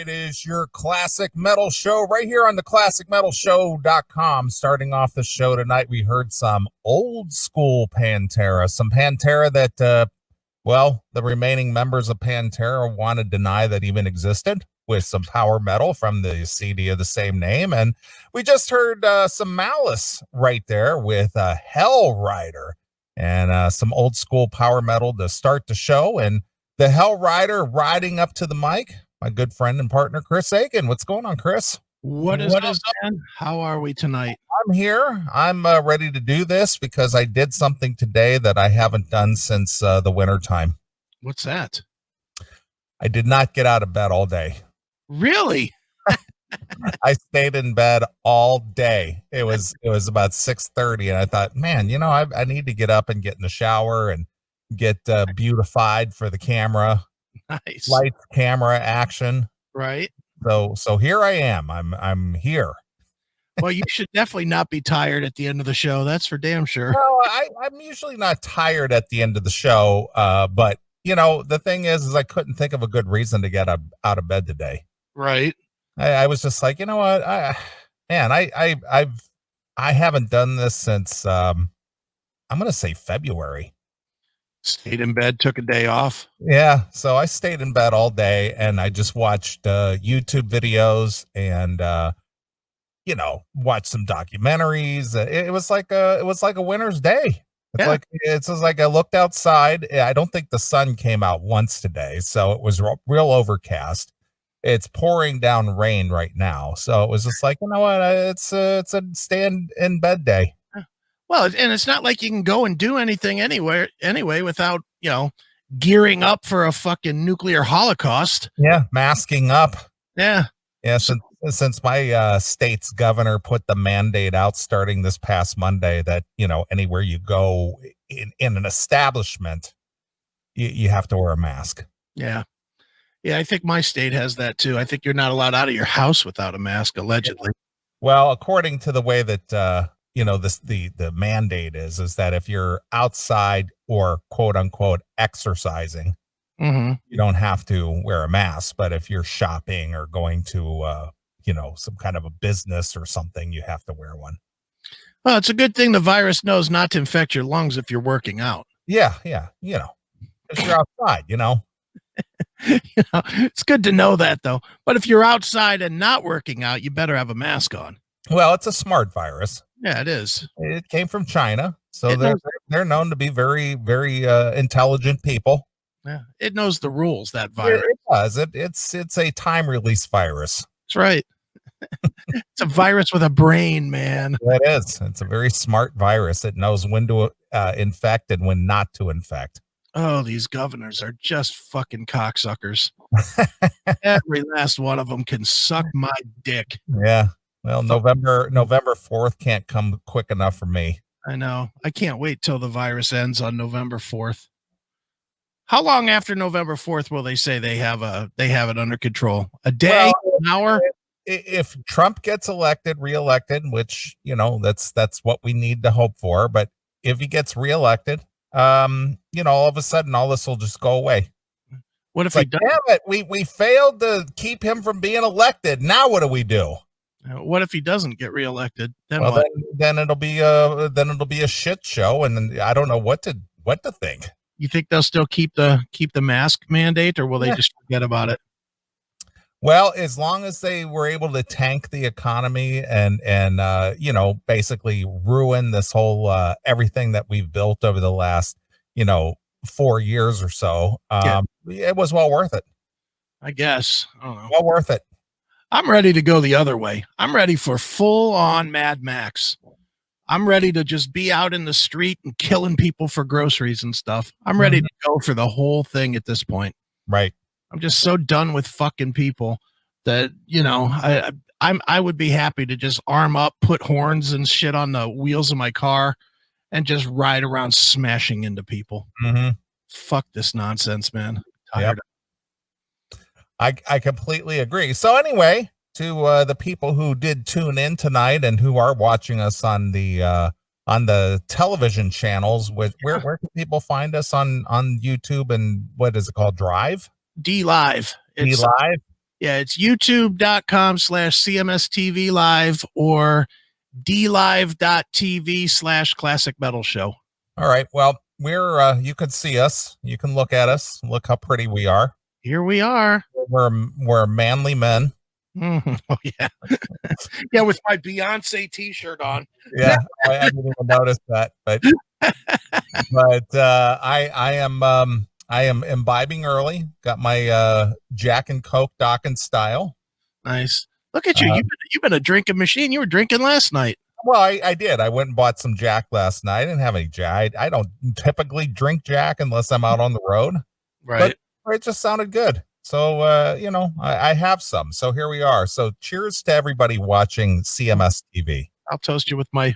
It is your Classic Metal Show right here on the ClassicMetalShow.com. Starting off the show tonight, we heard some old school Pantera, some Pantera that, the remaining members of Pantera want to deny that even existed, with some power metal from the CD of the same name. And we just heard some Malice right there with Hell Rider, and some old school power metal to start the show. And the Hell Rider riding up to the mic, my good friend and partner, Chris Aiken. What's going on, Chris? What is up, man? How are we tonight? I'm here. I'm ready to do this because I did something today that I haven't done since the winter time. What's that? I did not get out of bed all day. Really? I stayed in bed all day. It was about 6:30, and I thought, man, I need to get up and get in the shower and get beautified for the camera. Nice. Lights, camera, action. Right. So here I am. I'm here. Well, you should definitely not be tired at the end of the show. That's for damn sure. Well, I'm usually not tired at the end of the show, but the thing is I couldn't think of a good reason to get out of bed today. Right. I was just like, you know what, I haven't done this since I'm gonna say February. Stayed in bed, took a day off. Yeah, so I stayed in bed all day and I just watched YouTube videos and watched some documentaries. It was like a winter's day. It's like I looked outside. I don't think the sun came out once today, so it was real overcast. It's pouring down rain right now, so it was just like, you know what, it's a stay in bed day. Well, and it's not like you can go and do anything anyway without, gearing up for a fucking nuclear holocaust. Yeah, masking up. Yeah. Yeah, since my state's governor put the mandate out starting this past Monday that, anywhere you go in an establishment, you have to wear a mask. Yeah. Yeah, I think my state has that too. I think you're not allowed out of your house without a mask, allegedly. Well, according to the way that the mandate is that if you're outside or quote unquote exercising, you don't have to wear a mask. But if you're shopping or going to some kind of a business or something, you have to wear one. Well, it's a good thing the virus knows not to infect your lungs if you're working out. Yeah. If you're outside, It's good to know that, though. But if you're outside and not working out, you better have a mask on. Well, it's a smart virus. Yeah, it is. It came from China, so they're known to be very, very intelligent people. Yeah, it knows the rules, that virus. It does. It's a time release virus. That's right. It's a virus with a brain, man. It is. It's a very smart virus. It knows when to infect and when not to infect. Oh, these governors are just fucking cocksuckers. Every last one of them can suck my dick. Yeah. Well, November 4th can't come quick enough for me. I know. I can't wait till the virus ends on November 4th. How long after November 4th will they say they have it under control? A day, an hour? If Trump gets reelected, which, that's what we need to hope for. But if he gets reelected, all of a sudden all this will just go away. What if he does? Damn it, we failed to keep him from being elected. Now what do we do? What if he doesn't get reelected? Then well, what? Then it'll be a shit show, and then I don't know what to think. You think they'll still keep the mask mandate, or will they just forget about it? Well, as long as they were able to tank the economy and basically ruin this whole everything that we've built over the last 4 years or so, it was well worth it. I guess. I don't know. Well worth it. I'm ready to go the other way. I'm ready for full on Mad Max. I'm ready to just be out in the street and killing people for groceries and stuff. I'm ready to go for the whole thing at this point. Right. I'm just so done with fucking people that, I would be happy to just arm up, put horns and shit on the wheels of my car and just ride around smashing into people. Fuck this nonsense, man. Tired. I completely agree. So anyway, to the people who did tune in tonight and who are watching us on the television channels, where can people find us on YouTube, and what is it called? Drive? D Live. D Live. Yeah, it's youtube.com/CMSTV live or dlive.tv/classic metal show. All right. Well, we're you can see us. You can look at us. Look how pretty we are. Here we are. We're manly men. Oh, yeah. Yeah, with my Beyonce t-shirt on. Yeah, I didn't even notice that, but I am imbibing early. Got my Jack and Coke Dawkins style. Nice. Look at you. You've been a drinking machine. You were drinking last night. Well, I did. I went and bought some Jack last night. I didn't have any Jack. I don't typically drink Jack unless I'm out on the road. Right. But it just sounded good. So, I have some. So here we are. So cheers to everybody watching CMS TV. I'll toast you with my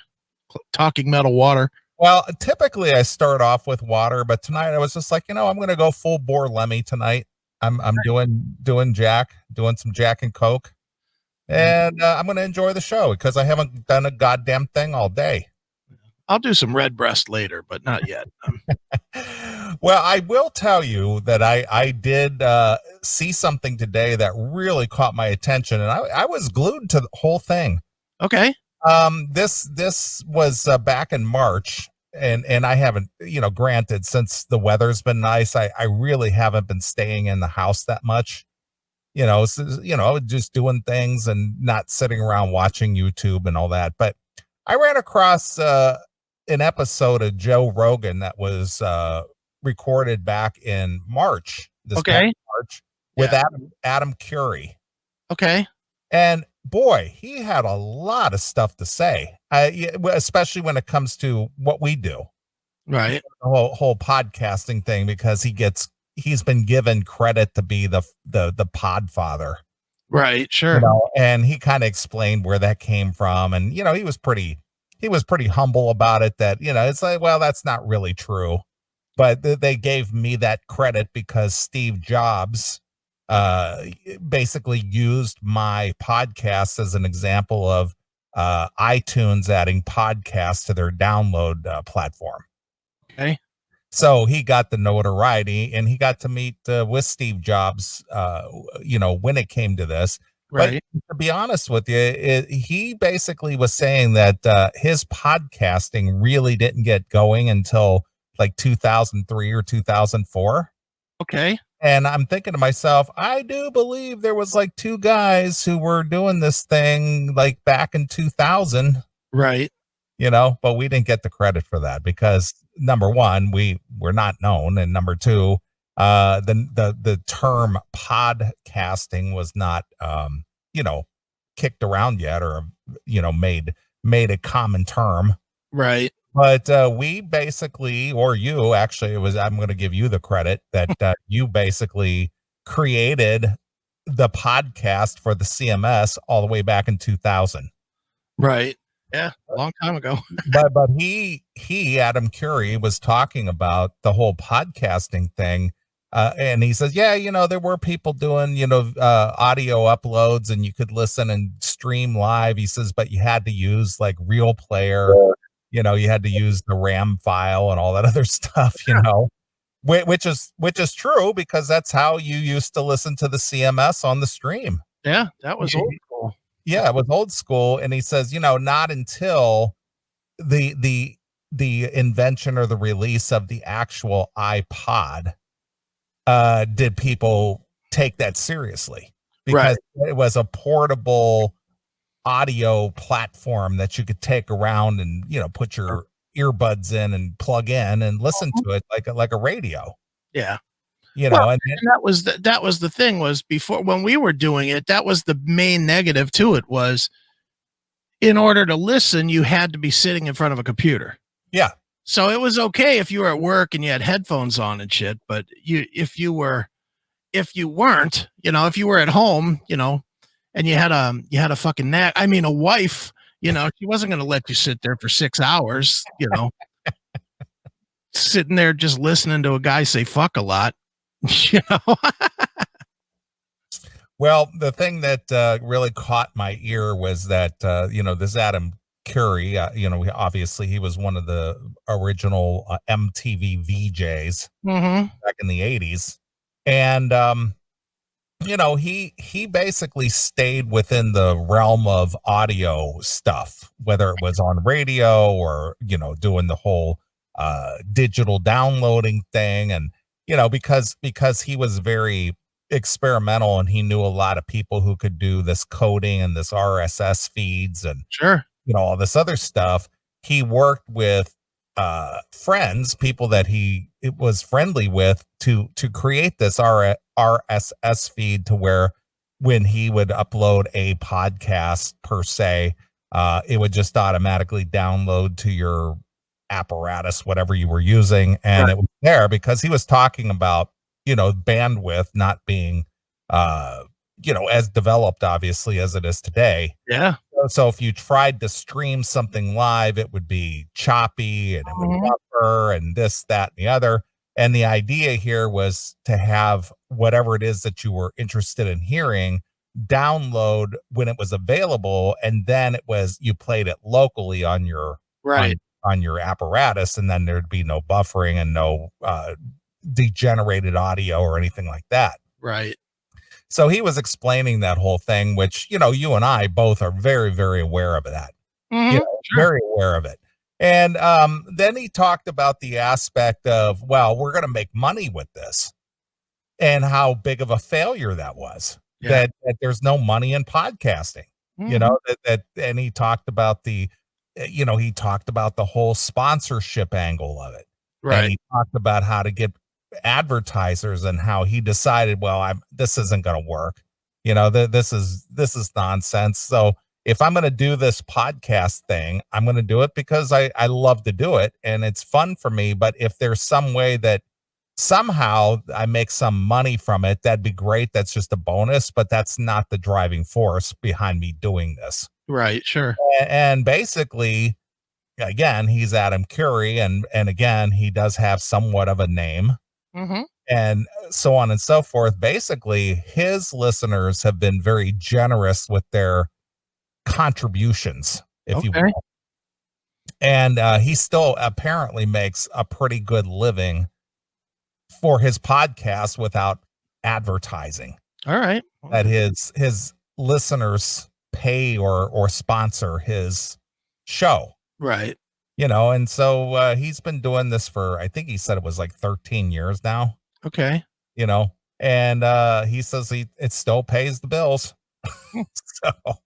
talking metal water. Well, typically I start off with water, but tonight I was just like, I'm going to go full bore Lemmy tonight. I'm doing Jack, doing some Jack and Coke. And I'm going to enjoy the show because I haven't done a goddamn thing all day. I'll do some red breast later, but not yet. Well, I will tell you that I did see something today that really caught my attention, and I was glued to the whole thing. Okay. This was back in March, and I haven't, granted, since the weather's been nice, I really haven't been staying in the house that much. Just doing things and not sitting around watching YouTube and all that. But I ran across an episode of Joe Rogan that was recorded back in March, past March, with Adam Curry. Okay. And boy, he had a lot of stuff to say, especially when it comes to what we do. Right. The whole podcasting thing, because he's been given credit to be the podfather. Right. Sure. And he kind of explained where that came from. And, he was pretty humble about it, that, it's like, well, that's not really true. But they gave me that credit because Steve Jobs basically used my podcast as an example of iTunes adding podcasts to their download platform. Okay. So he got the notoriety, and he got to meet with Steve Jobs, when it came to this. Right. But to be honest with you, he basically was saying that his podcasting really didn't get going until like 2003 or 2004. Okay. And I'm thinking to myself, I do believe there was like two guys who were doing this thing like back in 2000. Right. But we didn't get the credit for that because, number one, we're not known, and number two, the term podcasting was not kicked around yet, or made a common term. Right. But we basically, or you actually, I'm going to give you the credit that you basically created the podcast for the CMS all the way back in 2000. Right. Yeah, a long time ago. but he Adam Curry was talking about the whole podcasting thing, and he says, there were people doing audio uploads, and you could listen and stream live. He says, but you had to use like Real Player, you had to use the RAM file and all that other stuff, which is true, because that's how you used to listen to the CMS on the stream. Yeah, that was old school. Yeah, it was old school. And he says, not until the invention or the release of the actual iPod did people take that seriously, because it was a portable audio platform that you could take around and, put your earbuds in and plug in and listen to it like a radio. Yeah. And that was the thing, was before, when we were doing it, that was the main negative to it, was in order to listen, you had to be sitting in front of a computer. Yeah. So it was okay if you were at work and you had headphones on and shit, but if you weren't, if you were at home, and you had a fucking nap, a wife, she wasn't going to let you sit there for 6 hours, sitting there just listening to a guy say fuck a lot. Well, the thing that really caught my ear was that this Adam Curry, obviously he was one of the original MTV VJs back in the 80s, and he basically stayed within the realm of audio stuff, whether it was on radio or, doing the whole digital downloading thing. And, because he was very experimental and he knew a lot of people who could do this coding and this RSS feeds and, Sure. all this other stuff. He worked with friends, people that he was friendly with to create this RSS feed to where when he would upload a podcast per se, it would just automatically download to your apparatus, whatever you were using, and Right. it was there because he was talking about bandwidth not being as developed obviously as it is today. Yeah. So if you tried to stream something live, it would be choppy and it would Mhm. buffer and this, that, and the other. And the idea here was to have whatever it is that you were interested in hearing download when it was available, and then you played it locally on your Right. on your apparatus, and then there'd be no buffering and no degenerated audio or anything like that. Right. So he was explaining that whole thing, which, you and I both are very, very aware of that, Mhm. Sure. very aware of it. And then he talked about the aspect of, well, we're going to make money with this and how big of a failure that was, Yeah. that there's no money in podcasting, Mhm. and he talked about he talked about the whole sponsorship angle of it. And Right. he talked about how to get advertisers and how he decided, well, this isn't going to work. This is nonsense. So if I'm going to do this podcast thing, I'm going to do it because I love to do it and it's fun for me. But if there's some way that somehow I make some money from it, that'd be great. That's just a bonus, but that's not the driving force behind me doing this. Right. Sure. And basically, again, he's Adam Curry, and again, he does have somewhat of a name Mhm. and so on and so forth. Basically, his listeners have been very generous with their contributions, if you Okay. will. And he still apparently makes a pretty good living for his podcast without advertising. All right. That his listeners pay or sponsor his show. Right. And so he's been doing this for, I think he said it was like 13 years now, Okay. you know, and he says it still pays the bills. So,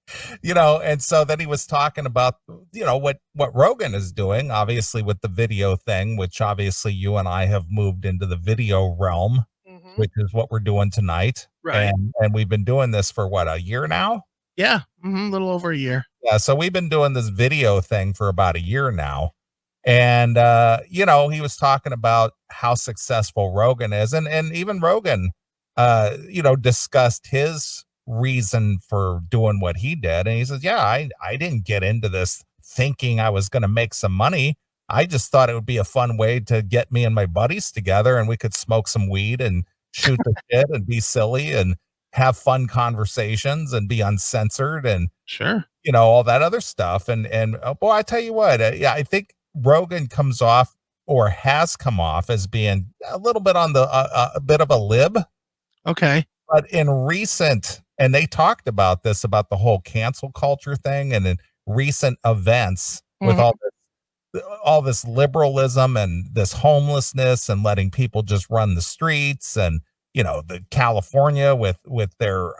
and so then he was talking about, what Rogan is doing, obviously with the video thing, which obviously you and I have moved into the video realm, Mhm. which is what we're doing tonight. Right. And we've been doing this for what, a year now? Yeah. Mhm. A little over a year. Yeah, so we've been doing this video thing for about a year now. And he was talking about how successful Rogan is. And even Rogan discussed his reason for doing what he did. And he says, yeah, I didn't get into this thinking I was going to make some money. I just thought it would be a fun way to get me and my buddies together and we could smoke some weed and shoot the shit and be silly and have fun conversations and be uncensored and Sure. all that other stuff. And oh, boy, I tell you what, yeah, I think Rogan comes off or has come off as being a little bit on the a bit of a lib, Okay. but in recent, and they talked about this, about the whole cancel culture thing, and in recent events with Mhm. all this liberalism and this homelessness and letting people just run the streets and the California with their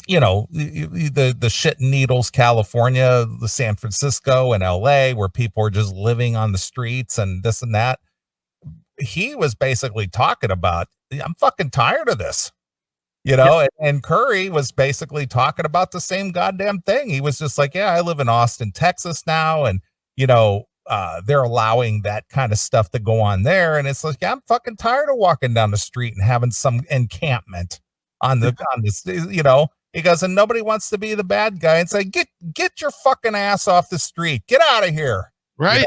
the shit needles, California, the San Francisco and LA, where people are just living on the streets and this and that. He was basically talking about, I'm fucking tired of this, Yeah. and Curry was basically talking about the same goddamn thing. He was just like, yeah, I live in Austin, Texas now. And, they're allowing that kind of stuff to go on there. And it's like, yeah, I'm fucking tired of walking down the street and having some encampment on this, he goes, and nobody wants to be the bad guy and say, get your fucking ass off the street, get out of here. Right.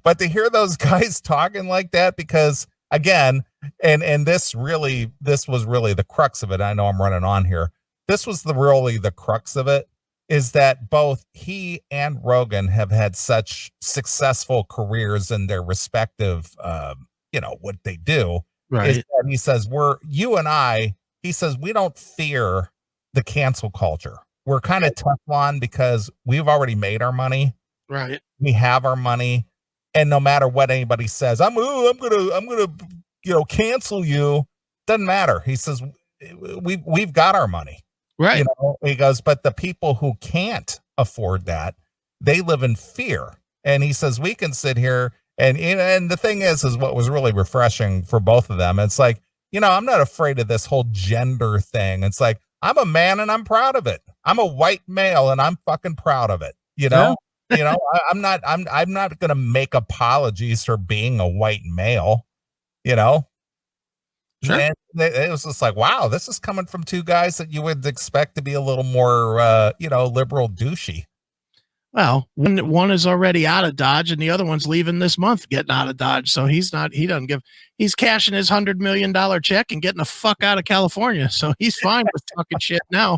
But to hear those guys talking like that, because again, and this was really the crux of it. I know I'm running on here. This was really the crux of it, is that both he and Rogan have had such successful careers in their respective, what they do. Is Right. that he says, you and I he says, we don't fear the cancel culture. We're kind of Teflon because we've already made our money. Right. We have our money. And no matter what anybody says, I'm gonna, cancel you. Doesn't matter. He says, we've got our money. Right. He goes, but the people who can't afford that, they live in fear. And he says, we can sit here and the thing is what was really refreshing for both of them. It's like, I'm not afraid of this whole gender thing. It's like, I'm a man and I'm proud of it. I'm a white male and I'm fucking proud of it. Yeah. I'm not going to make apologies for being a white male, you know? Sure. And it was just like, wow, this is coming from two guys that you would expect to be a little more, liberal douchey. Well, one is already out of Dodge and the other one's leaving this month getting out of Dodge. So he's cashing his $100 million check and getting the fuck out of California. So he's fine with talking shit now.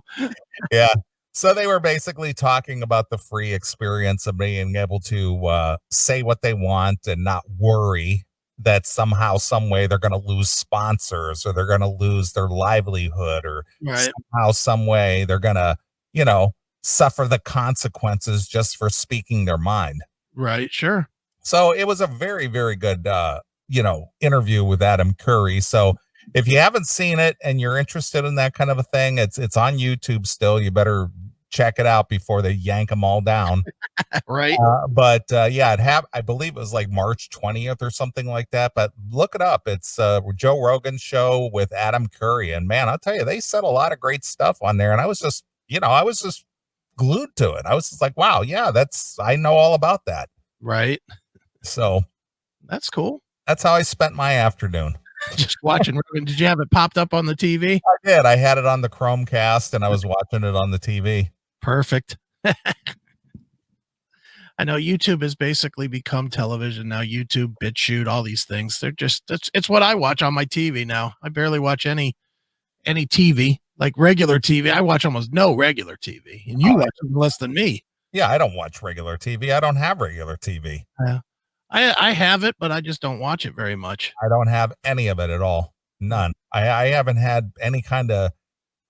Yeah. So they were basically talking about the free experience of being able to say what they want and not worry that somehow, some way they're going to lose sponsors or they're going to lose their livelihood or somehow, some way they're going to, suffer the consequences just for speaking their mind. Right. Sure. So it was a very, very good, interview with Adam Curry. So if you haven't seen it and you're interested in that kind of a thing, it's on YouTube still. You better check it out before they yank them all down. Right. I believe it was like March 20th or something like that, but look it up. It's Joe Rogan's show with Adam Curry. And man, I'll tell you, they said a lot of great stuff on there. And I was just glued to it. I was just like, wow, yeah, I know all about that. Right. So that's cool. That's how I spent my afternoon. Just watching. Did you have it popped up on the TV? I did. I had it on the Chromecast and I was watching it on the TV. Perfect. I know YouTube has basically become television now. YouTube, BitChute, all these things. It's what I watch on my TV now. I barely watch any TV, like regular TV. I watch almost no regular TV, and you watch less than me. Yeah, I don't watch regular TV. I don't have regular TV. I have it, but I just don't watch it very much. I don't have any of it at all. None. I haven't had any kind of,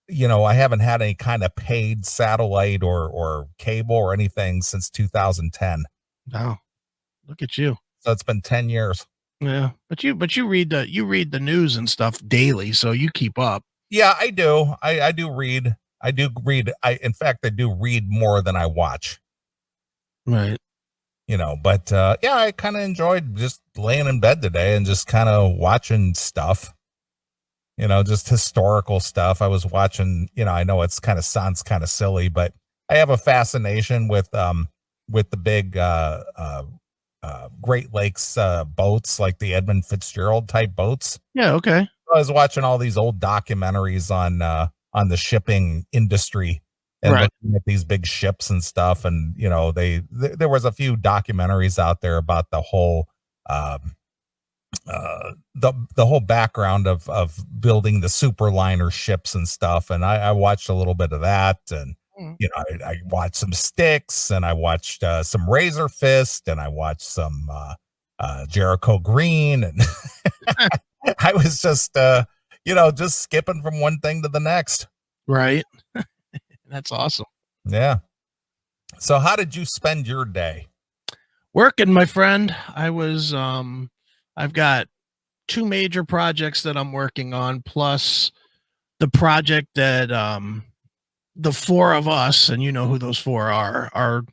I haven't had any kind of paid satellite or cable or anything since 2010. Oh, look at you. So it's been 10 years. Yeah. But you read the news and stuff daily. So you keep up. Yeah, I do. I do read. In fact, I do read more than I watch. Right. But I kind of enjoyed just laying in bed today and just kind of watching stuff, just historical stuff. I was watching, I know sounds kind of silly, but I have a fascination with the big, Great Lakes, boats, like the Edmund Fitzgerald type boats. Yeah. Okay. I was watching all these old documentaries on the shipping industry and looking at these big ships and stuff. And, there was a few documentaries out there about the whole, the whole background of building the superliner ships and stuff. And I watched a little bit of that. And, I watched some Sticks and I watched some Razor Fist and I watched some Jericho Green. And I was just, just skipping from one thing to the next. Right. That's awesome. Yeah. So how did you spend your day? Working, my friend. I've got 2 major projects that I'm working on, plus the project that the 4 of us, and you know who those 4 are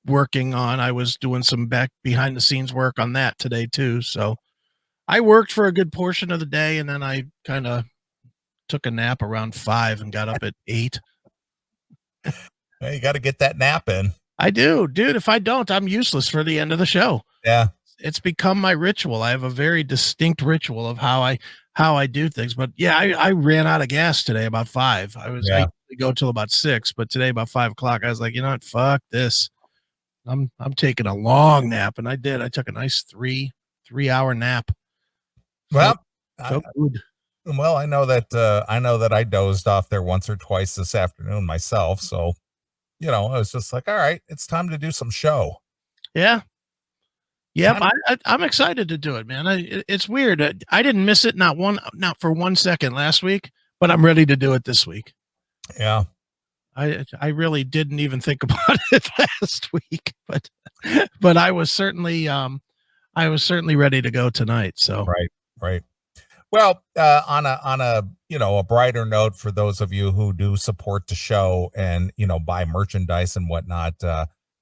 working on. I was doing some behind the scenes work on that today too. So I worked for a good portion of the day, and then I kind of took a nap around 5 and got up at 8. Well, you got to get that nap in. I do, dude. If I don't, I'm useless for the end of the show. Yeah. It's become my ritual. I have a very distinct ritual of how I do things. But yeah, I ran out of gas today about 5. I usually go till about 6, but today about 5 o'clock, I was like, you know what? Fuck this. I'm taking a long nap, and I did. I took a nice 3-hour nap. Well, good. Well, I know that I dozed off there once or twice this afternoon myself. So, I was just like, all right, it's time to do some show. Yeah. Yep. I'm excited to do it, man. It's weird. I didn't miss it. Not for 1 second last week, but I'm ready to do it this week. Yeah. I really didn't even think about it last week, but I was certainly ready to go tonight. So Right. Well, on a a brighter note, for those of you who do support the show and buy merchandise and whatnot,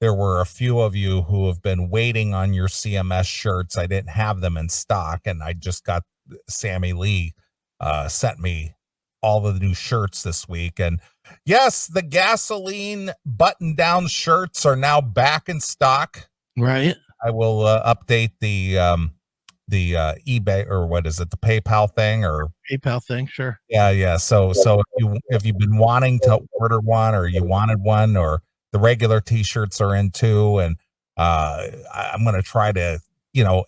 there were a few of you who have been waiting on your CMS shirts. I didn't have them in stock, and I just got Sammy Lee sent me all the new shirts this week. And yes, the gasoline button down shirts are now back in stock. right. I will update the eBay, or what is it, the PayPal thing, or PayPal thing, sure. yeah. So if you've been wanting to order one, or you wanted one, or the regular t-shirts are in too, and I'm going to try to,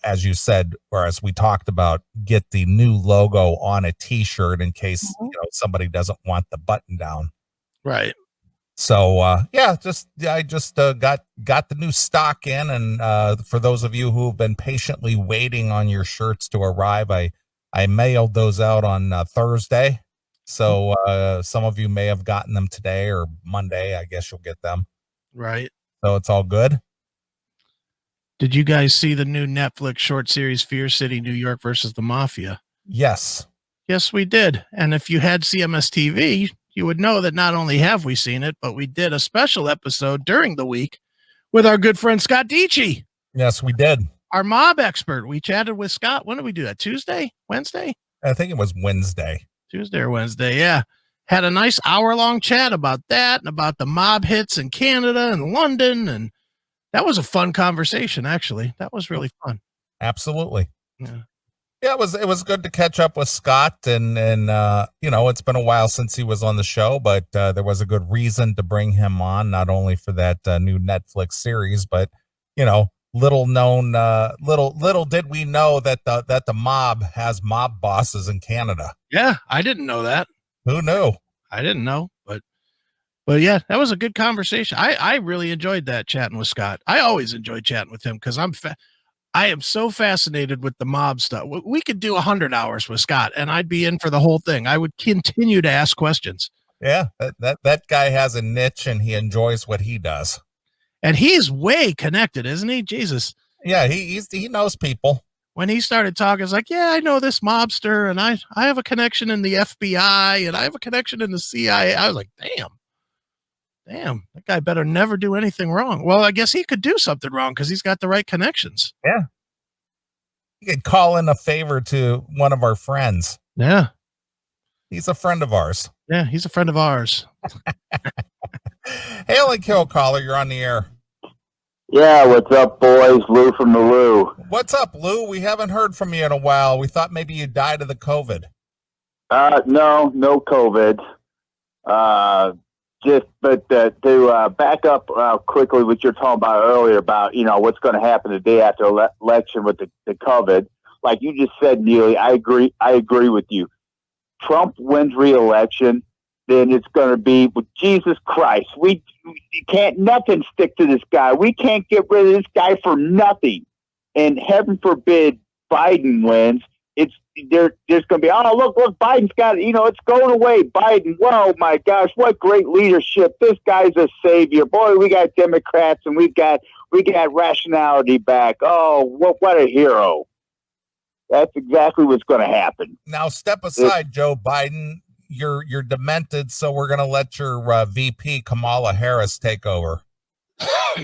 as you said, or as we talked about, get the new logo on a t-shirt in case somebody doesn't want the button down. Right. So I just got the new stock in, and for those of you who've been patiently waiting on your shirts to arrive, I mailed those out on Thursday. So some of you may have gotten them today or Monday. I guess you'll get them. Right. So it's all good. Did you guys see the new Netflix short series Fear City, New York versus the Mafia? Yes. Yes, we did. And if you had CMS TV, you would know that not only have we seen it, but we did a special episode during the week with our good friend Scott Dietschy. Yes, we did. Our mob expert. We chatted with Scott. When did we do that? Tuesday? Wednesday? I think it was Wednesday. Tuesday or Wednesday, yeah. Had a nice hour-long chat about that and about the mob hits in Canada and London, and that was a fun conversation, actually. That was really fun. Absolutely. Yeah. Yeah, it was good to catch up with Scott, and it's been a while since he was on the show, but there was a good reason to bring him on, not only for that new Netflix series, but little did we know that the mob has mob bosses in Canada. Yeah, I didn't know that. Who knew? I didn't know, but yeah, that was a good conversation. I really enjoyed that chatting with Scott. I always enjoy chatting with him because I am so fascinated with the mob stuff. We could do 100 hours with Scott and I'd be in for the whole thing. I would continue to ask questions. Yeah, that guy has a niche and he enjoys what he does. And he's way connected, isn't he? Jesus. Yeah, he knows people. When he started talking, it's like, yeah, I know this mobster and I have a connection in the FBI and I have a connection in the CIA. I was like, damn, that guy better never do anything wrong. Well, I guess he could do something wrong because he's got the right connections. Yeah. You could call in a favor to one of our friends. Yeah. He's a friend of ours. Yeah, he's a friend of ours. Hail and kill caller, you're on the air. Yeah, what's up, boys? Lou from the Lou. What's up, Lou? We haven't heard from you in a while. We thought maybe you died of the COVID. No COVID. To back up quickly what you're talking about earlier about, what's going to happen the day after election with the COVID. Like you just said, Neeley, I agree with you. Trump wins re-election, then it's going to be with Jesus Christ. We can't nothing stick to this guy. We can't get rid of this guy for nothing. And heaven forbid Biden wins. There's going to be, oh, look, Biden's got, it's going away. Biden, whoa, my gosh, what great leadership. This guy's a savior. Boy, we got Democrats and we got rationality back. Oh, what a hero. That's exactly what's going to happen. Now, step aside, Joe Biden. You're demented, so we're going to let your VP Kamala Harris take over.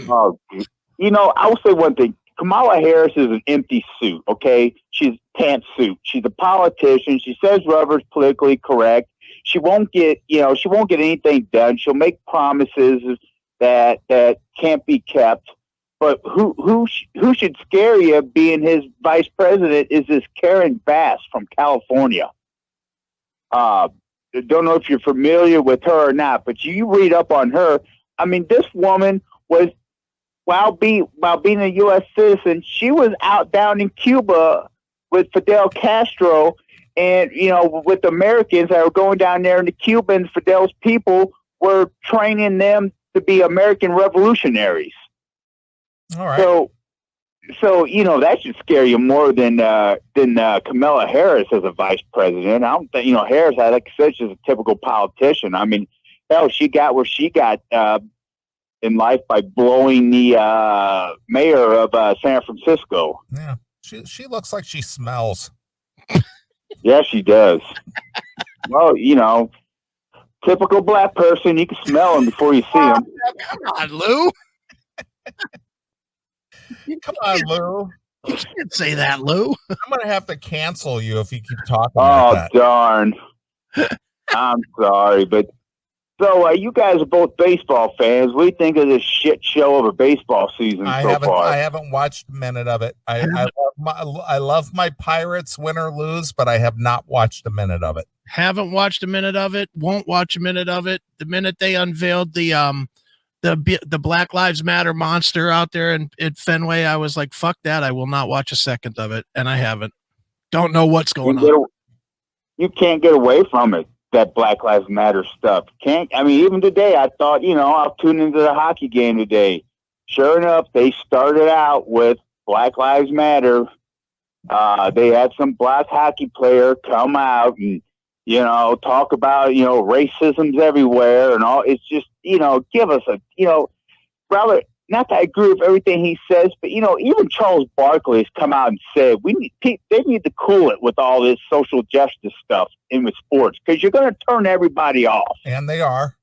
Oh, I will say one thing. Kamala Harris is an empty suit, okay? She's pantsuit. She's a politician. She says whatever's politically correct. She won't get anything done. She'll make promises that can't be kept. But who should scare you being his vice president is this Karen Bass from California. Don't know if you're familiar with her or not, but you read up on her. I mean, this woman was, while being a U.S. citizen, she was out down in Cuba with Fidel Castro and, with Americans that were going down there, and the Cubans, Fidel's people, were training them to be American revolutionaries. All right. So So, that should scare you more than Kamala Harris as a vice president. I don't think, Harris, like I said, she's a typical politician. I mean, hell, she got where she got in life by blowing the mayor of San Francisco. Yeah, she looks like she smells. Yeah, she does. Well, typical black person, you can smell them before you see them. Come on, Lou. Come on, Lou. You can't say that, Lou. I'm gonna have to cancel you if you keep talking like that. Oh, darn. I'm sorry, but so you guys are both baseball fans. What do you think of this shit show of a baseball season so far? I haven't watched a minute of it. I love my Pirates, win or lose, but I have not watched a minute of it. Haven't watched a minute of it. Won't watch a minute of it. The minute they unveiled the Black Lives Matter monster out there at Fenway, I was like, fuck that. I will not watch a second of it. And I haven't. Don't know what's going on. You can't get away from it, that Black Lives Matter stuff. Even today, I thought, I'll tune into the hockey game today. Sure enough, they started out with Black Lives Matter. They had some black hockey player come out and, talk about, racism's everywhere and all. It's just, give us rather, not that I agree with everything he says, but, even Charles Barkley has come out and said they need to cool it with all this social justice stuff in with sports because you're going to turn everybody off. And they are.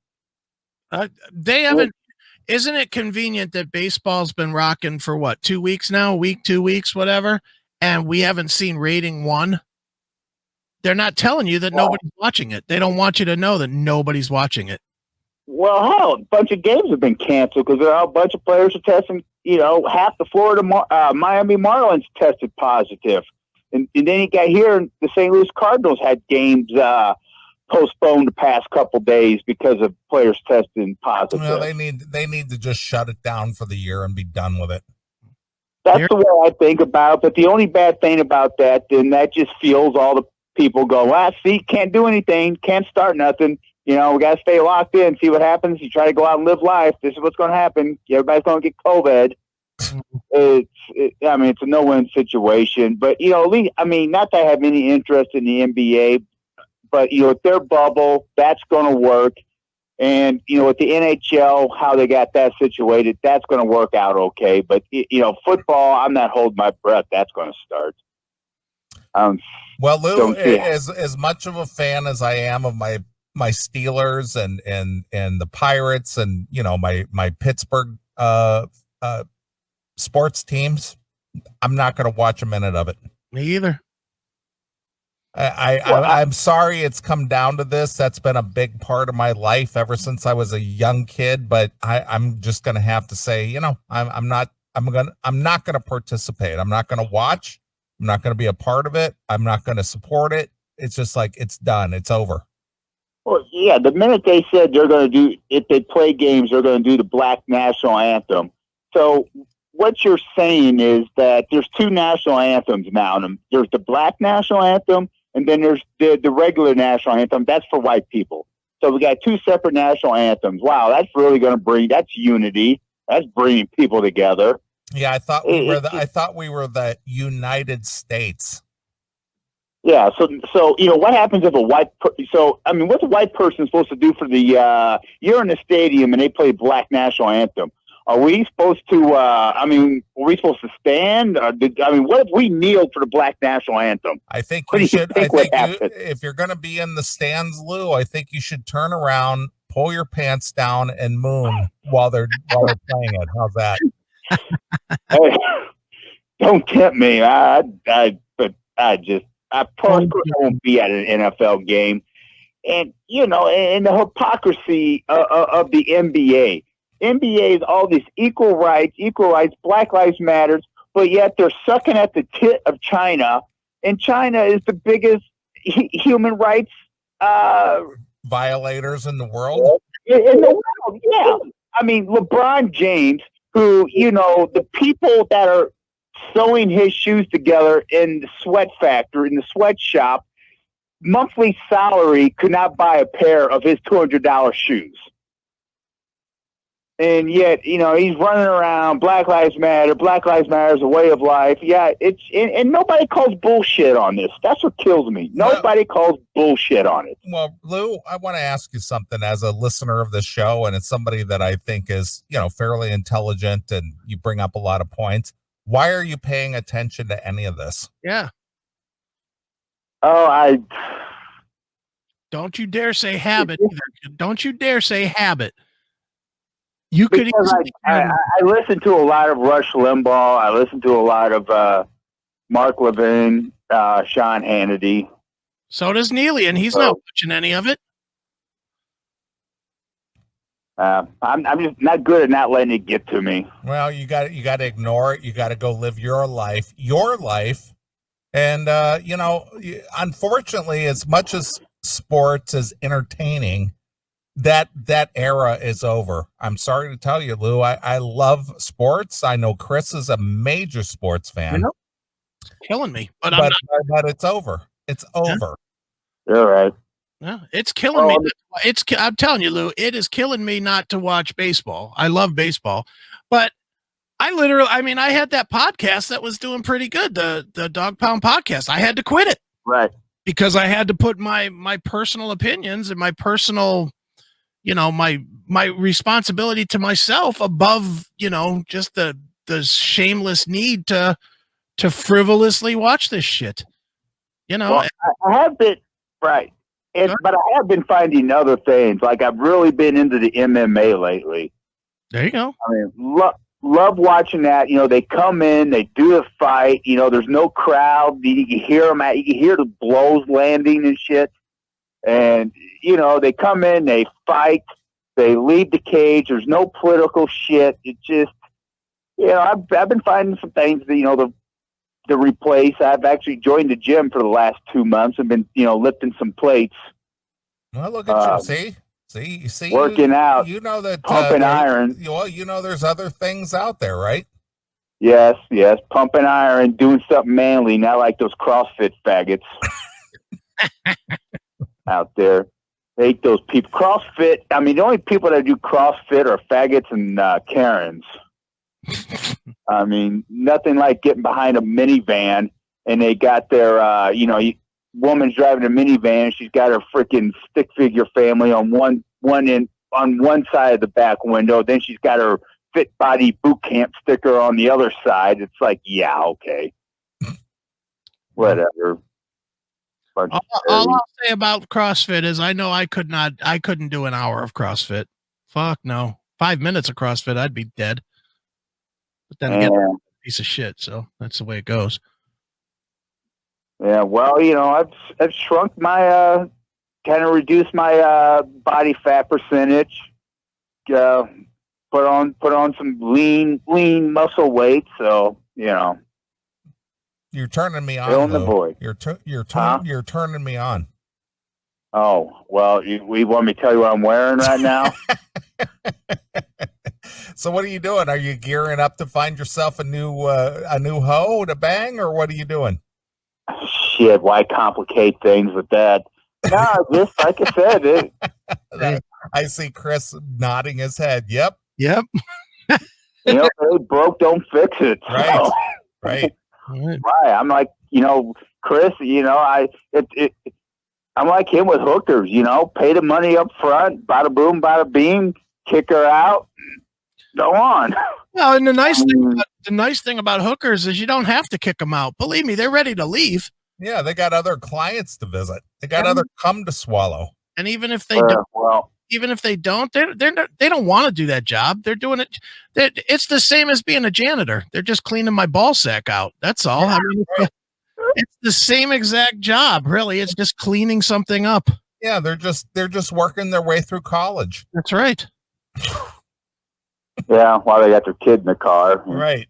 They haven't. Isn't it convenient that baseball's been rocking for what, 2 weeks now, 2 weeks, whatever, and we haven't seen rating 1? They're not telling you that nobody's watching it. They don't want you to know that nobody's watching it. Well, hell, a bunch of games have been canceled because a bunch of players are testing. Half the Florida Miami Marlins tested positive, and then you got here the St. Louis Cardinals had games postponed the past couple days because of players testing positive. Well, they need to just shut it down for the year and be done with it. That's the way I think about it. But the only bad thing about that, then that just fuels all the people go, see, can't do anything, can't start nothing. We got to stay locked in, see what happens. You try to go out and live life. This is what's going to happen. Everybody's going to get COVID. It's a no-win situation. But, at least, not that I have any interest in the NBA, but, with their bubble, that's going to work. And, with the NHL, how they got that situated, that's going to work out okay. But, football, I'm not holding my breath. That's going to start. Well, Lou, as much of a fan as I am of my Steelers and the Pirates and my Pittsburgh sports teams, I'm not going to watch a minute of it. Me either. I'm sorry it's come down to this. That's been a big part of my life ever since I was a young kid. But I'm just going to have to say, I'm not going to participate. I'm not going to watch. I'm not going to be a part of it. I'm not going to support it. It's just like, it's done. It's over. Well, yeah, the minute they said they're going to do, if they play games, they're going to do the Black National Anthem. So what you're saying is that there's 2 national anthems now. There's the Black National Anthem, and then there's the regular national anthem. That's for white people. So we got 2 separate national anthems. Wow, that's really going to that's unity. That's bringing people together. Yeah, I thought we were the United States. Yeah, so what happens if what's a white person supposed to do for the you're in the stadium and they play Black National Anthem? Are we supposed to are we supposed to stand? What if we kneel for the Black National Anthem? I think you should. If you're going to be in the stands, Lou, I think you should turn around, pull your pants down, and moon while they're playing it. How's that? Hey, don't tempt me. I probably won't be at an NFL game. And, and the hypocrisy of the NBA. NBA is all this equal rights, Black Lives Matters, but yet they're sucking at the tit of China. And China is the biggest human rights violators in the world. In the world, yeah. LeBron James, who, the people that are sewing his shoes together in the sweat factory, in the sweatshop, monthly salary could not buy a pair of his $200 shoes. And yet, you know, he's running around, Black Lives Matter is a way of life. Yeah, and nobody calls bullshit on this. That's what kills me. Nobody calls bullshit on it. Well, Lou, I want to ask you something as a listener of the show, and it's somebody that I think is, you know, fairly intelligent, and you bring up a lot of points. Why are you paying attention to any of this? Yeah. Oh, Don't you dare say habit either. Don't you dare say habit. You could easily I listen to a lot of Rush Limbaugh. I listen to a lot of Mark Levin, Sean Hannity. So does Neeley, and he's not watching any of it. I'm just not good at not letting it get to me. Well, you got to ignore it. You got to go live your life, and you know, unfortunately, as much as sports is entertaining, that era is over. I'm sorry to tell you, Lou. I love sports. I know Chris is a major sports fan. It's killing me, but it's over. It's over. You're right. Yeah, it's killing me. I'm telling you, Lou, it is killing me not to watch baseball. I love baseball, but I had that podcast that was doing pretty good, the Dog Pound podcast. I had to quit it. Right. Because I had to put my personal opinions and my personal, you know, my responsibility to myself above, you know, just the shameless need to frivolously watch this shit. You know, well, I have been right. But I have been finding other things. Like I've really been into the MMA lately. There you go. I mean, love watching that. You know, they come in, they do a fight. You know, there's no crowd. You can hear them. You can hear the blows landing and shit. And you know, they come in, they fight, they leave the cage. There's no political shit. It just, you know, I've been finding some things that, you know, the replace. I've actually joined the gym for the last 2 months and been, you know, lifting some plates. Well, look at you. See, working out. You know that pumping iron. Well, you know, there's other things out there, right? Yes, pumping iron, doing something manly, not like those CrossFit faggots out there. I hate those people. CrossFit. I mean, the only people that do CrossFit are faggots and Karens. I mean, nothing like getting behind a minivan and they got their, you know, woman's driving a minivan. She's got her freaking stick figure family on one side of the back window. Then she's got her Fit Body Boot Camp sticker on the other side. It's like, yeah, okay, whatever. All I'll say about CrossFit is I know I couldn't do an hour of CrossFit. Fuck no. 5 minutes of CrossFit, I'd be dead. But then again, I'm a piece of shit, so that's the way it goes. Yeah, well, you know, I've shrunk my, kind of reduced my body fat percentage. Put on some lean muscle weight. So you know, you're turning me on. The boy. You're turning me on. Oh well, we want me to tell you what I'm wearing right now. So what are you doing? Are you gearing up to find yourself a new hoe to bang, or what are you doing? Shit, why complicate things with that? No, just like I said, I see Chris nodding his head. Yep. You know, if it broke, don't fix it. Right. So. Right. Right. I'm like, you know, Chris, you know, I'm like him with hookers, you know, pay the money up front, bada boom, bada beam, kick her out, go on. Well, and the nice thing about hookers is you don't have to kick them out. Believe me, they're ready to leave. Yeah, they got other clients to visit. They got other cum to swallow. And even if they don't, they don't want to do that job. They're doing it. It's the same as being a janitor. They're just cleaning my ball sack out. That's all. Yeah, I mean, it's the same exact job, really. It's just cleaning something up. Yeah, they're just working their way through college. That's right. Yeah, while they got their kid in the car. Right.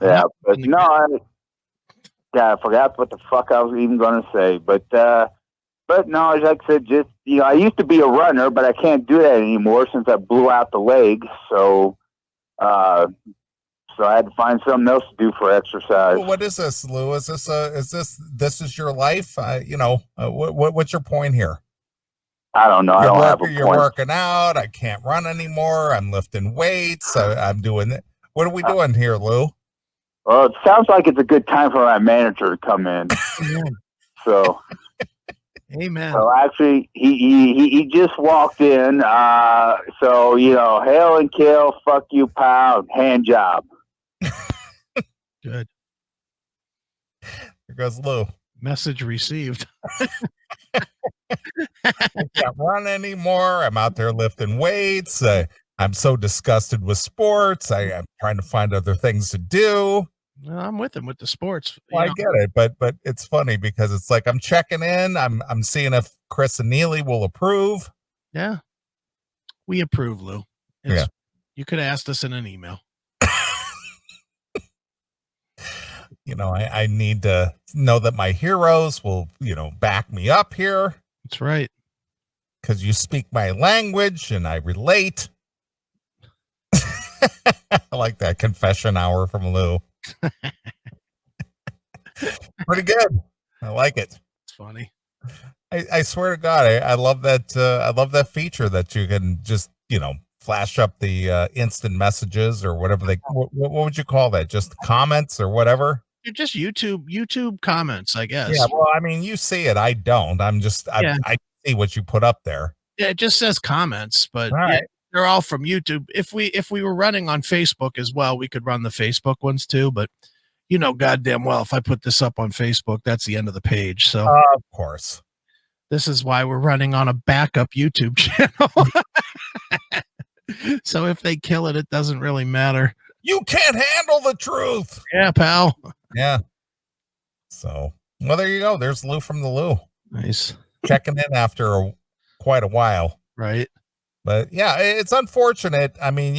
Yeah, but no, I forgot what the fuck I was even going to say. But no, like I said, just, you know, I used to be a runner, but I can't do that anymore since I blew out the leg. So I had to find something else to do for exercise. Well, what is this, Lou? Is this your life? You know, what's your point here? I don't know. I don't have a point. You're working out. I can't run anymore. I'm lifting weights. I'm doing it. What are we doing here, Lou? Well, it sounds like it's a good time for my manager to come in. So, amen. So actually, he just walked in. So hail and kill, fuck you, pal, hand job. Good. Here goes Lou. Message received. I can't run anymore. I'm out there lifting weights. I'm so disgusted with sports. I'm trying to find other things to do. Well, I'm with him with the sports. Well, I get it, but it's funny because it's like I'm checking in. I'm seeing if Chris and Neeley will approve. Yeah, we approve, Lou. Yeah. You could have asked us in an email. I need to know that my heroes will, back me up here. That's right. Because you speak my language and I relate. I like that confession hour from Lou. Pretty good. I like it. It's funny. I swear to God, I love that. I love that feature that you can just, flash up the instant messages or whatever what would you call that? Just comments or whatever? You're just YouTube comments, I guess. Yeah, well, I mean, you see it. I don't. I see what you put up there. Yeah, it just says comments, but right. They're all from YouTube. If we were running on Facebook as well, we could run the Facebook ones too, but goddamn well, if I put this up on Facebook, that's the end of the page. So of course. This is why we're running on a backup YouTube channel. So if they kill it, it doesn't really matter. You can't handle the truth. Yeah, pal. Yeah. So, well, there you go. There's Lou from the Lou. Nice. Checking in after quite a while. Right. But yeah, it's unfortunate. I mean,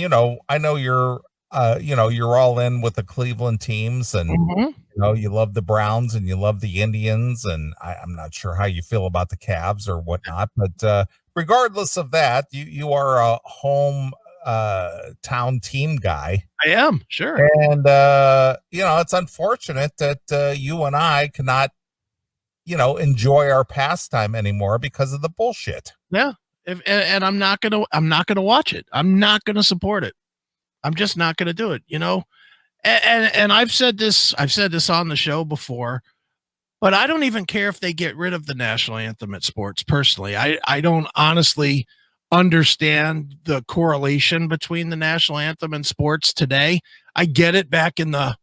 I know you're all in with the Cleveland teams and, you love the Browns and you love the Indians. And I'm not sure how you feel about the Cavs or whatnot, but regardless of that, you are a home town team guy. I am, sure. And, it's unfortunate that you and I cannot, enjoy our pastime anymore because of the bullshit. Yeah. And I'm not gonna watch it. I'm not gonna support it. I'm just not gonna do it. And I've said this on the show before, but I don't even care if they get rid of the national anthem at sports. Personally, I don't honestly understand the correlation between the national anthem and sports today. I get it back in the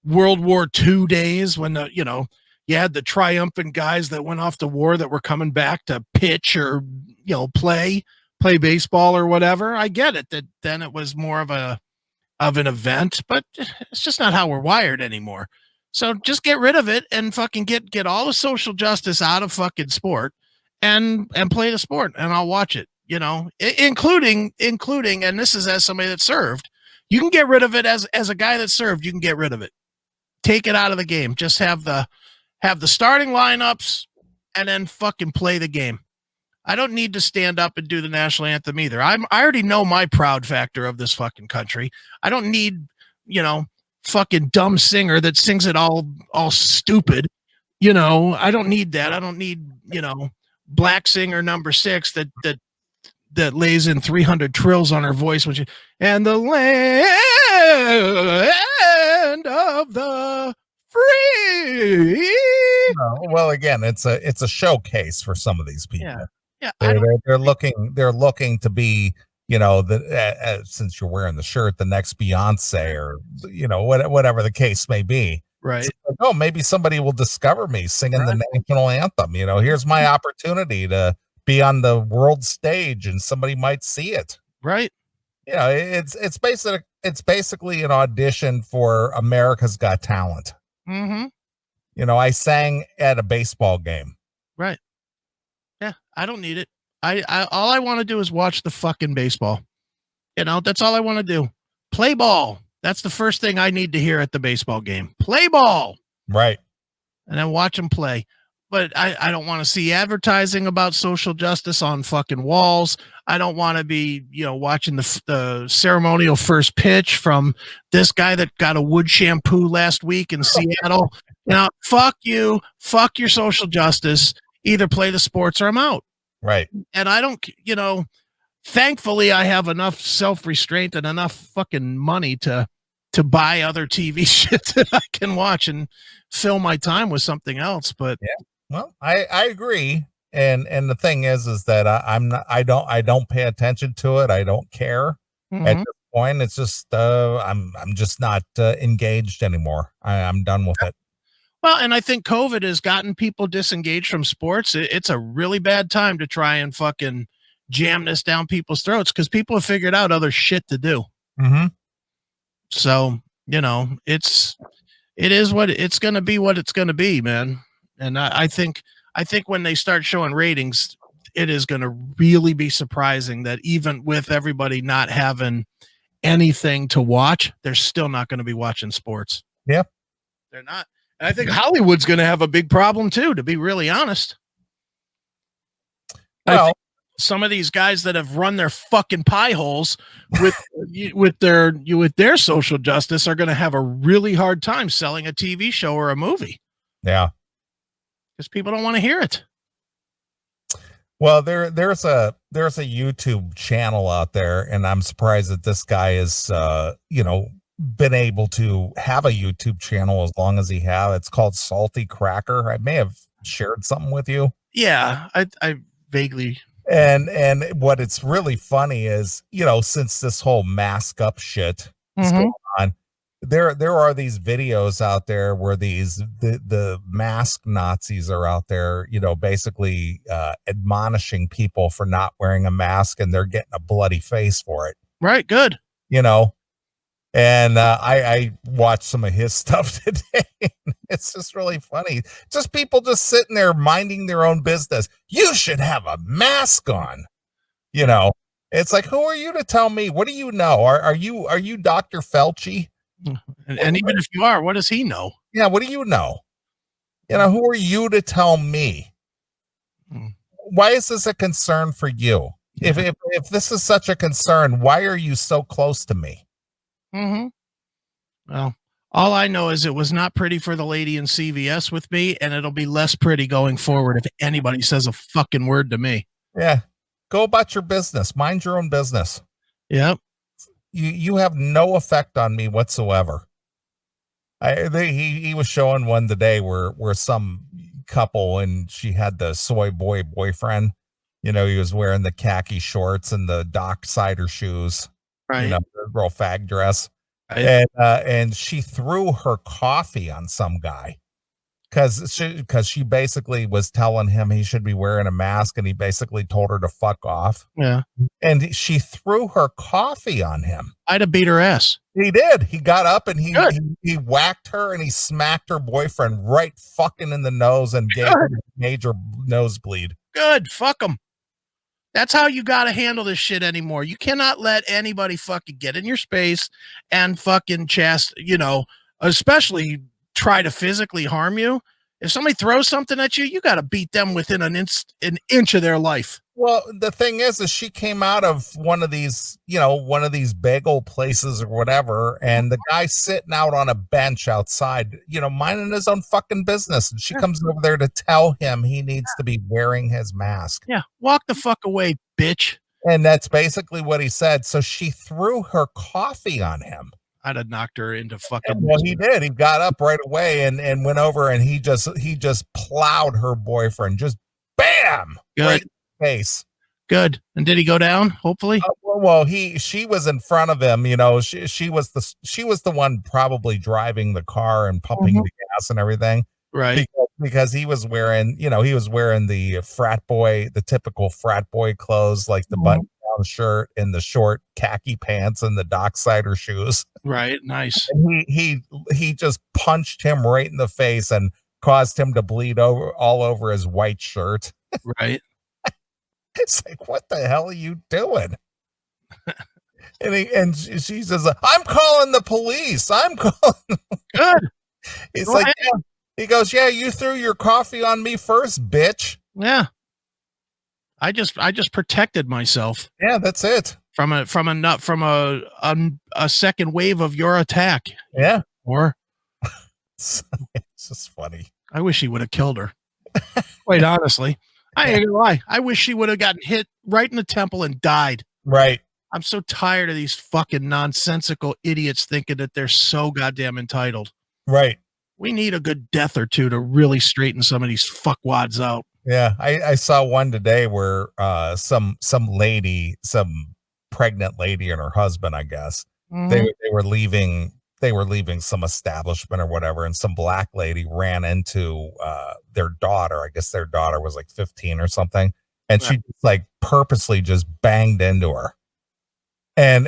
World War II days when you had the triumphant guys that went off to war that were coming back to pitch or play baseball or whatever. I get it that then it was more of an event, but it's just not how we're wired anymore. So just get rid of it and fucking get all the social justice out of fucking sport and play the sport, and I'll watch it. Including, and this is as somebody that served. You can get rid of it as a guy that served. You can get rid of it. Take it out of the game. Just have the starting lineups and then fucking play the game. I don't need to stand up and do the national anthem either. I already know my proud factor of this fucking country. I don't need, fucking dumb singer that sings it all stupid. I don't need that. I don't need, black singer number 6 that lays in 300 trills on her voice when and the land of the free. Well, again, it's a showcase for some of these people. Yeah. They're looking to be, since you're wearing the shirt, the next Beyonce or whatever the case may be. Right. So, maybe somebody will discover me singing the national anthem. Here's my opportunity to be on the world stage, and somebody might see it. Right. It's basically an audition for America's Got Talent. Mm-hmm. I sang at a baseball game. Right. Yeah, I don't need it. I all I want to do is watch the fucking baseball. That's all I want to do. Play ball. That's the first thing I need to hear at the baseball game. Play ball. Right. And then watch them play. But I don't want to see advertising about social justice on fucking walls. I don't want to be, watching the ceremonial first pitch from this guy that got a wood shampoo last week in Seattle. Fuck you. Fuck your social justice. Either play the sports or I'm out. Right. And I don't, thankfully I have enough self-restraint and enough fucking money to buy other TV shit that I can watch and fill my time with something else. But yeah, well, I agree. And the thing is that I don't pay attention to it. I don't care at Mhm. this point. It's just, I'm just not engaged anymore. I'm done with it. Well, and I think COVID has gotten people disengaged from sports. It's a really bad time to try and fucking jam this down people's throats because people have figured out other shit to do. Mm-hmm. So, it is what it's going to be, what it's going to be, man. And I think when they start showing ratings, it is going to really be surprising that even with everybody not having anything to watch, they're still not going to be watching sports. Yeah. They're not. And I think Hollywood's going to have a big problem too, to be really honest. Well, I think some of these guys that have run their fucking pie holes with their social justice are going to have a really hard time selling a TV show or a movie. Yeah. Because people don't want to hear it. Well, there's a YouTube channel out there, and I'm surprised that this guy is, been able to have a YouTube channel as long as he have. It's called Salty Cracker. I may have shared something with you. Yeah, I vaguely. And what it's really funny is, since this whole mask up shit is going on, there are these videos out there where the mask Nazis are out there, basically admonishing people for not wearing a mask, and they're getting a bloody face for it. Right. Good. And I watched some of his stuff today. It's just really funny. Just people just sitting there minding their own business. You should have a mask on. It's like, who are you to tell me? What do you know? Are you Dr. Fauci? And even if you are, what does he know? Yeah, what do you know? Who are you to tell me? Why is this a concern for you? If this is such a concern, why are you so close to me? Well, all I know is it was not pretty for the lady in CVS with me, and it'll be less pretty going forward if anybody says a fucking word to me. Yeah. Go about your business. Mind your own business. Yep. You have no effect on me whatsoever. He was showing one today where some couple, and she had the soy boy boyfriend. He was wearing the khaki shorts and the Doc Cider shoes. Right. The real fag dress. Right. And she threw her coffee on some guy because she basically was telling him he should be wearing a mask, and he basically told her to fuck off. Yeah. And she threw her coffee on him. I'd have beat her ass. He did. He got up and he whacked her, and he smacked her boyfriend right fucking in the nose and gave her a major nosebleed. Good. Fuck him. That's how you got to handle this shit anymore. You cannot let anybody fucking get in your space and fucking especially try to physically harm you. If somebody throws something at you, you got to beat them within an inch of their life. Well, the thing is she came out of one of these bagel places or whatever, and the guy's sitting out on a bench outside, minding his own fucking business. And she comes over there to tell him he needs to be wearing his mask. Yeah. Walk the fuck away, bitch. And that's basically what he said. So she threw her coffee on him. I'd have knocked her into fucking. Well, he did. He got up right away and went over, and he just plowed her boyfriend. Just bam. Good. Right in the face. Good. And did he go down? Hopefully. Well, she was in front of him. She was the one probably driving the car and pumping the gas and everything. Right. Because he was wearing, the typical frat boy clothes, like the button down shirt and the short khaki pants and the Doc Cider shoes. Right. Nice. And he just punched him right in the face and caused him to bleed all over his white shirt. Right. It's like, what the hell are you doing? And she says, I'm calling the police. I'm calling. Good. He's like, yeah. He goes, yeah, you threw your coffee on me first, bitch. Yeah. I just protected myself. Yeah, that's it. From a second wave of your attack. Yeah. Or it's just funny. I wish he would have killed her. Quite honestly. I ain't gonna lie. I wish she would have gotten hit right in the temple and died. Right. I'm so tired of these fucking nonsensical idiots thinking that they're so goddamn entitled. Right. We need a good death or two to really straighten some of these fuckwads out. Yeah. I saw one today where some lady, some pregnant lady and her husband, I guess, they were leaving some establishment or whatever, and some black lady ran into their daughter. I guess their daughter was like 15 or something, and she just, like, purposely just banged into her. And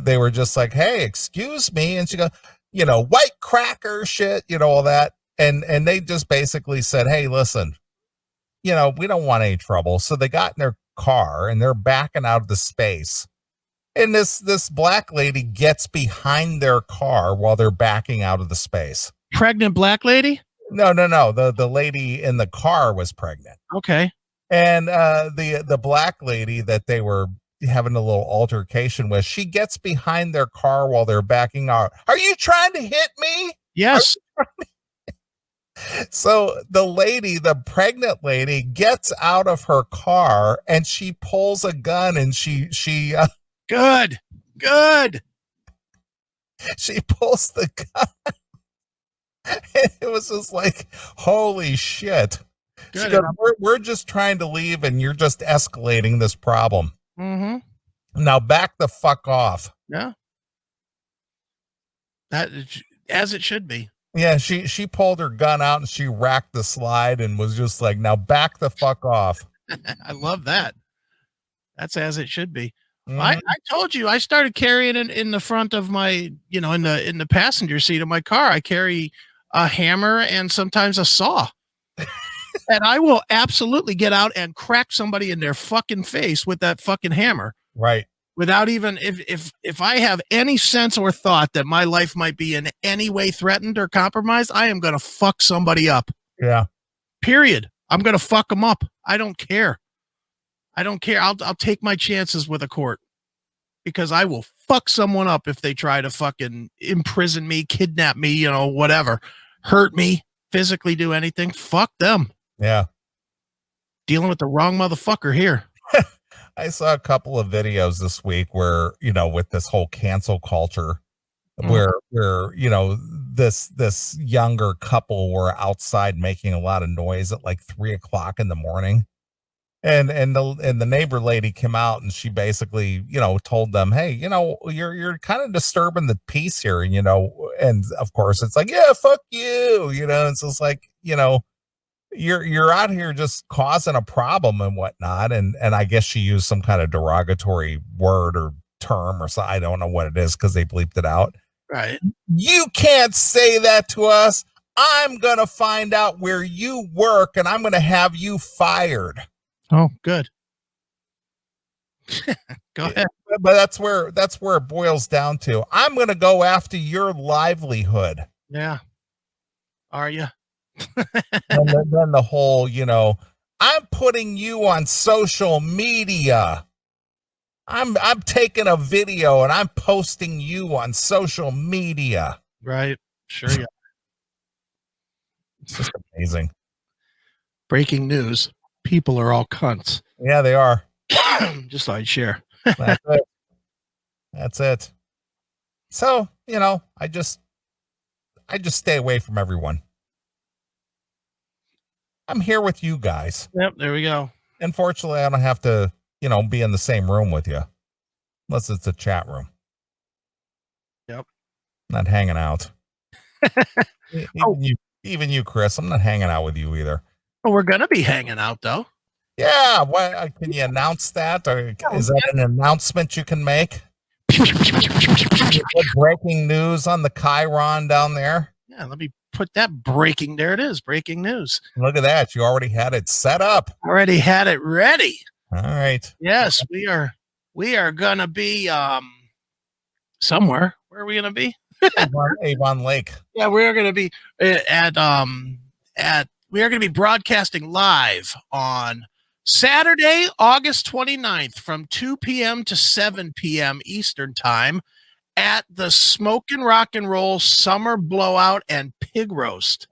they were just like, "Hey, excuse me," and she goes, "White cracker shit," all that, and they just basically said, "Hey, listen, we don't want any trouble." So they got in their car and they're backing out of the space. And this black lady gets behind their car while they're backing out of the space. Pregnant black lady? No. The lady in the car was pregnant. Okay. And the black lady that they were having a little altercation with, she gets behind their car while they're backing out. "Are you trying to hit me?" Yes. So the pregnant lady gets out of her car and she pulls a gun and she Good. she pulls the gun. And it was just like, holy shit. She goes, we're just trying to leave and you're just escalating this problem. Now back the fuck off. Yeah. That is, as it should be. Yeah, she pulled her gun out and she racked the slide and was just like, now back the fuck off. I love that. That's as it should be. I told you I started carrying it in the front of my, in the passenger seat of my car. I carry a hammer and sometimes a saw. And I will absolutely get out and crack somebody in their fucking face with that fucking hammer. Right. Without even, if I have any sense or thought that my life might be in any way threatened or compromised, I am going to fuck somebody up. Yeah. Period. I'm going to fuck them up. I don't care. I'll take my chances with a court because I will fuck someone up if they try to fucking imprison me, kidnap me, whatever, hurt me, physically do anything. Fuck them. Yeah. Dealing with the wrong motherfucker here. I saw a couple of videos this week where, with this whole cancel culture, where this younger couple were outside making a lot of noise at like 3:00 in the morning. And the neighbor lady came out and she basically, told them, "Hey, you're kind of disturbing the peace here." And of course it's like, "Yeah, fuck you." It's just like, you're out here just causing a problem and whatnot. And I guess she used some kind of derogatory word or term or something. I don't know what it is because they bleeped it out. Right. "You can't say that to us. I'm going to find out where you work and I'm going to have you fired." Oh, good. Go ahead. But that's where it boils down to. I'm going to go after your livelihood. Yeah. Are you? And then the whole, I'm putting you on social media. I'm taking a video and I'm posting you on social media. Right. Sure. Yeah. It's just amazing. Breaking news. People are all cunts. Yeah, they are. Just thought I'd share. That's it. So, I just stay away from everyone. I'm here with you guys. Yep, there we go. Unfortunately, I don't have to, be in the same room with you. Unless it's a chat room. Yep. Not hanging out. Even you, Chris, I'm not hanging out with you either. Well, we're going to be hanging out, though. Yeah. What, can you announce that? Or is that an announcement you can make? Breaking news on the Chiron down there. Yeah, let me put that breaking. There it is. Breaking news. Look at that. You already had it set up. Already had it ready. All right. Yes, we are going to be somewhere. Where are we going to be? Avon Lake. Yeah, we're going to be we are going to be broadcasting live on Saturday, August 29th from 2 p.m. to 7 p.m. Eastern Time at the Smokin' Rock and Roll Summer Blowout and Pig Roast.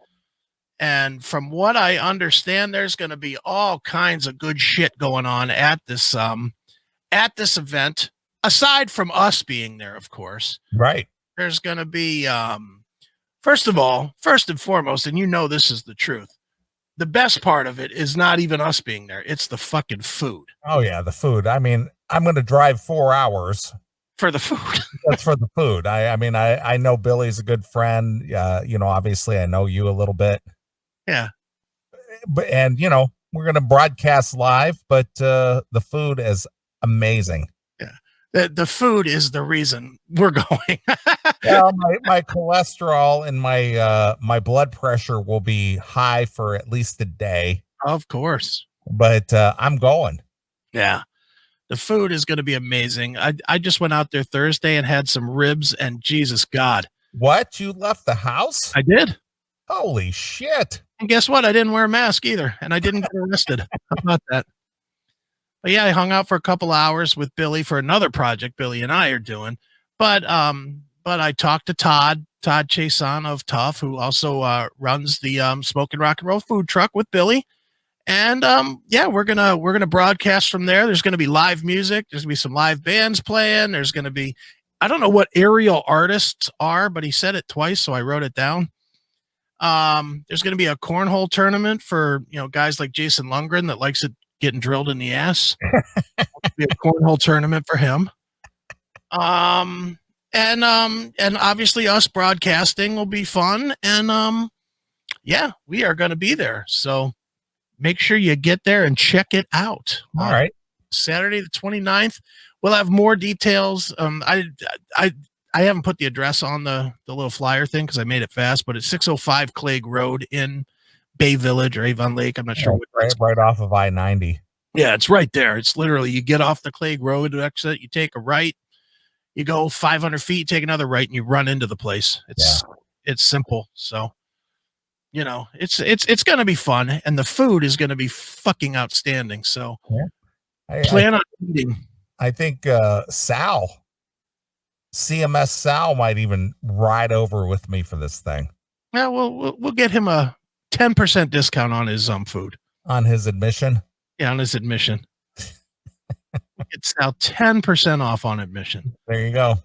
And from what I understand, there's going to be all kinds of good shit going on at this event. Aside from us being there, of course, Right. there's going to be, first and foremost, and you know this is the truth, the best part of it is not even us being there. It's the fucking food. Oh, yeah, the food. I mean, I'm going to drive 4 hours. For the food. That's for the food. I mean, I know Billy's a good friend. Obviously, I know you a little bit. Yeah. And, we're going to broadcast live, but the food is amazing. Yeah. The food is the reason we're going. Well, my cholesterol and my blood pressure will be high for at least a day. Of course. But I'm going. Yeah. The food is going to be amazing. I just went out there Thursday and had some ribs, and Jesus God. What? You left the house? I did. Holy shit. And guess what? I didn't wear a mask either, and I didn't get arrested. How about that? But yeah, I hung out for a couple hours with Billy for another project Billy and I are doing. But I talked to Todd Chason of Tough, who also runs the Smoking Rock and Roll food truck with Billy. And yeah, we're gonna broadcast from there. There's gonna be live music. There's gonna be some live bands playing. There's gonna be, I don't know what aerial artists are, but he said it twice, so I wrote it down. There's gonna be a cornhole tournament for guys like Jason Lundgren that likes it getting drilled in the ass. Be a cornhole tournament for him. And obviously us broadcasting will be fun. And yeah, we are gonna be there. So make sure you get there and check it out. All right. Saturday the 29th. We'll have more details. I haven't put the address on the little flyer thing because I made it fast, but it's 605 Clegg Road in Bay Village or Avon Lake. I'm not sure. Right off of I-90. Yeah, it's right there. It's literally, you get off the Clegg Road exit, you take a right, you go 500 feet, you take another right, and you run into the place. It's simple. So, it's going to be fun, and the food is going to be fucking outstanding. So plan on eating. I think Sal, CMS Sal might even ride over with me for this thing. Yeah, we'll get him a 10% discount on his food. On his admission? Yeah, on his admission. We'll get Sal 10% off on admission. There you go.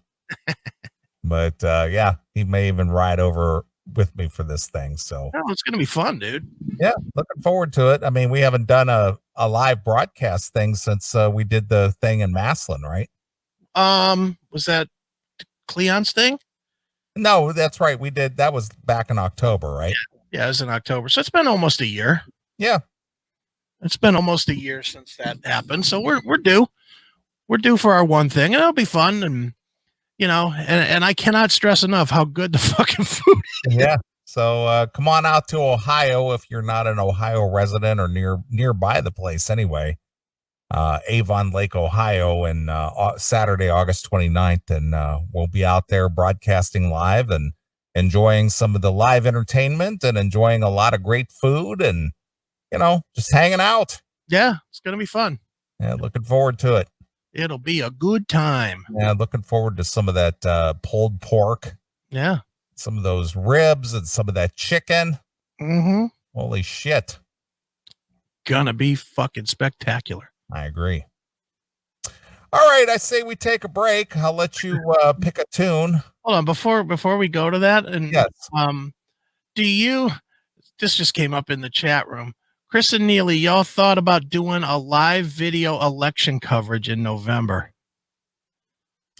But yeah, he may even ride over with me for this thing. So it's gonna be fun, dude. Yeah, looking forward to it. I mean, we haven't done a live broadcast thing since we did the thing in Maslin, right? Was that Cleon's thing? No, that's right. We did. That was back in October, right? Yeah, it was in October. So it's been almost a year. Yeah. It's been almost a year since that happened. So we're due. We're due for our one thing, and it'll be fun. And and I cannot stress enough how good the fucking food is. Yeah. So come on out to Ohio if you're not an Ohio resident or nearby the place anyway. Avon Lake, Ohio, and Saturday, August 29th. And we'll be out there broadcasting live and enjoying some of the live entertainment and enjoying a lot of great food and, just hanging out. Yeah, it's going to be fun. Yeah, looking forward to it. It'll be a good time. Yeah, looking forward to some of that pulled pork. Yeah. Some of those ribs and some of that chicken. Mm-hmm. Holy shit. Gonna be fucking spectacular. I agree. All right, I say we take a break. I'll let you pick a tune. Hold on, before we go to that, and yes. This just came up in the chat room. Chris and Neeley, y'all thought about doing a live video election coverage in November.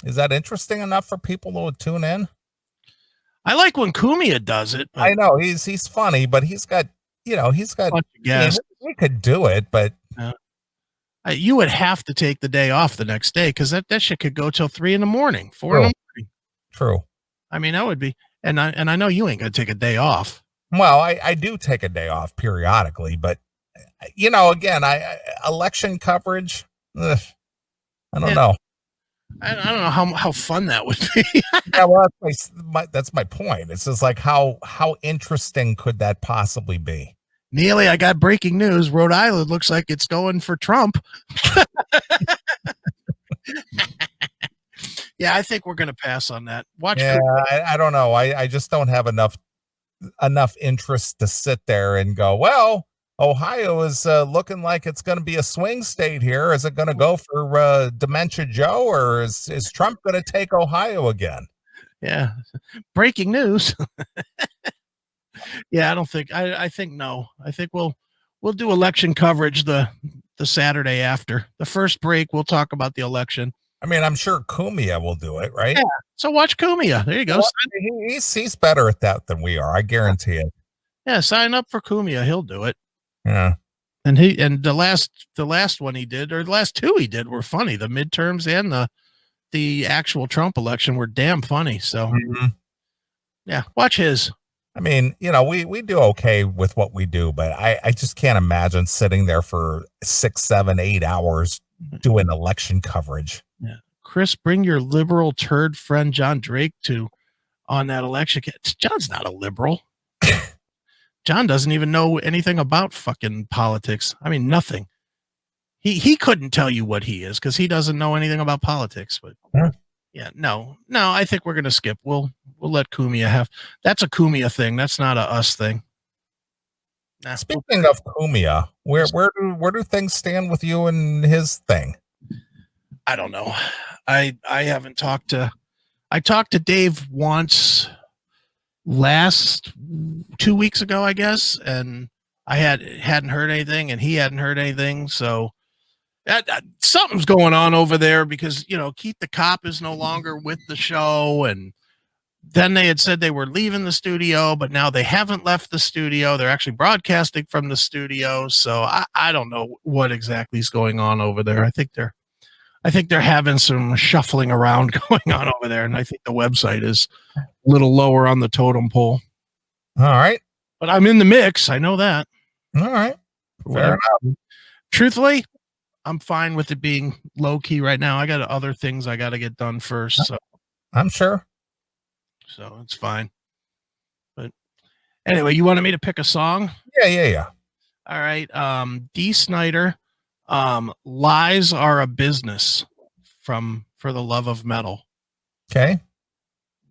Is that interesting enough for people to tune in? I like when Kumia does it. I know he's funny, but he's got gas. We could do it, but you would have to take the day off the next day because that shit could go till 3 a.m, 4 a.m. True. I mean, that would be, and I know you ain't gonna take a day off. Well, I do take a day off periodically, but again, election coverage. I don't know. I don't know how fun that would be. Yeah, well, that's my point. It's just like how interesting could that possibly be? Neeley, I got breaking news. Rhode Island looks like it's going for Trump. Yeah, I think we're going to pass on that. I don't know. I just don't have enough enough interest to sit there and go, well, Ohio is looking like it's going to be a swing state here. Is it going to go for Dementia Joe, or is Trump going to take Ohio again? Yeah. Breaking news. Yeah, I don't think I think no. I think we'll do election coverage the Saturday after. The first break we'll talk about the election. I mean, I'm sure Cumia will do it, right? Yeah. So watch Cumia. There you go. Well, he's better at that than we are. I guarantee it. Yeah, sign up for Cumia. He'll do it. Yeah. And the last one he did, or the last two he did, were funny. The midterms and the actual Trump election were damn funny. So yeah, watch his. I mean, we do okay with what we do, but I just can't imagine sitting there for 6, 7, 8 hours doing election coverage. Yeah. Chris, bring your liberal turd friend John Drake on that election. John's not a liberal. John doesn't even know anything about fucking politics. I mean, nothing. He couldn't tell you what he is because he doesn't know anything about politics. But yeah, no, I think we're gonna skip. We'll let Cumia have. That's a Cumia thing. That's not a us thing. Nah. Speaking of Cumia, where do things stand with you and his thing? I don't know. I haven't talked to. I talked to Dave once last 2 weeks ago, I guess, and I hadn't heard anything, and he hadn't heard anything. So something's going on over there because Keith the Cop is no longer with the show, and then they had said they were leaving the studio, but now they haven't left the studio. They're actually broadcasting from the studio. So I don't know what exactly is going on over there. I think they're having some shuffling around going on over there, and I think the website is a little lower on the totem pole. All right. But I'm in the mix. I know that. All right. Fair enough. Truthfully, I'm fine with it being low key right now. I got other things I got to get done first. So I'm sure. So it's fine. But anyway, you wanted me to pick a song? Yeah. All right. Dee Snider, Lies Are a Business For the Love of Metal. Okay.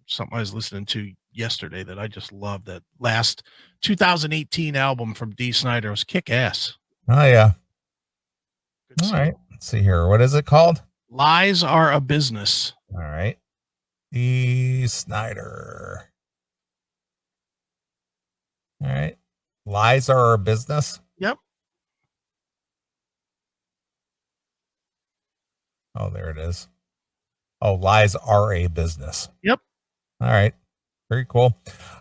Something I was listening to yesterday that I just love. That last 2018 album from Dee Snider was kick ass. Oh yeah. Good All song. right. Let's see here. What is it called? Lies Are a Business. All right. Dee Snider. All right. Lies Are a Business. Yep. Oh, there it is. Oh, Lies Are a Business. Yep. All right. Very cool.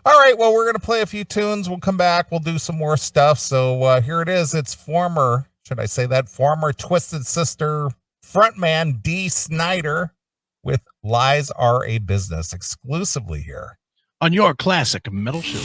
All right. Well, we're going to play a few tunes. We'll come back. We'll do some more stuff. So here it is. It's former Twisted Sister frontman Dee Snider with Lies Are a Business exclusively here on your classic metal show.